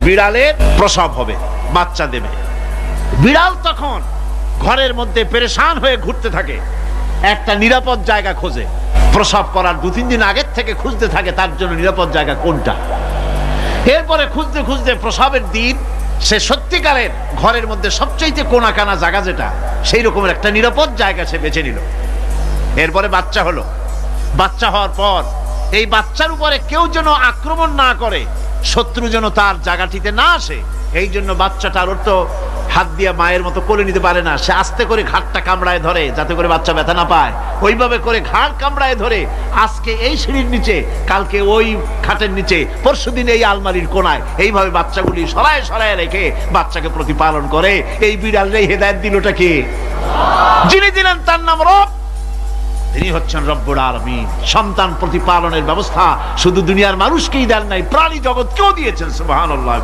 বিড়ালের প্রসব হবে, বাচ্চা দেবে। বিড়াল তখন ঘরের মধ্যে পেরেশান হয়ে ঘুরতে থাকে, একটা নিরাপদ জায়গা খোঁজে। প্রসব করার 2-3 দিন আগের থেকে খুঁজতে থাকে তার জন্য নিরাপদ জায়গা কোনটা। এরপরে খুঁজতে খুঁজতে প্রসবের দিন সে সত্যিকারের ঘরের মধ্যে সবচেয়ে কোনা কানা জায়গা যেটা, সেই রকমের একটা নিরাপদ জায়গা সে বেছে নিল। এরপরে বাচ্চা হলো। বাচ্চা হওয়ার পর এই বাচ্চার উপরে কেউ যেন আক্রমণ না করে, শত্রু যেন তার জায়গাটিতে না আসে, এই জন্য বাচ্চাটার ওর তো হাত দিয়ে মায়ের মতো কোলে নিতে পারে না, সে আস্তে করে ঘাটটা কামড়ায় ধরে যাতে করে বাচ্চা ব্যথা না পায়। ওইভাবে করে ঘাড় কামড়ায় ধরে আজকে এই সিঁড়ির নিচে, কালকে ওই খাটের নিচে, পরশুদিন এই আলমারির কোনায়, এইভাবে বাচ্চাগুলি সরায় সরায় রেখে বাচ্চাকে প্রতিপালন করে। এই বিড়ালটাই হেদায়েত দিলটা কে? যিনি দিলেন তার নাম রব, তিনি হচ্ছেন রব্বুল আলামিন। সন্তান প্রতিপালনের ব্যবস্থা শুধু দুনিয়ার মানুষকেই দেন নাই, প্রাণী জগৎকেও দিয়েছেন। সুবহানাল্লাহ।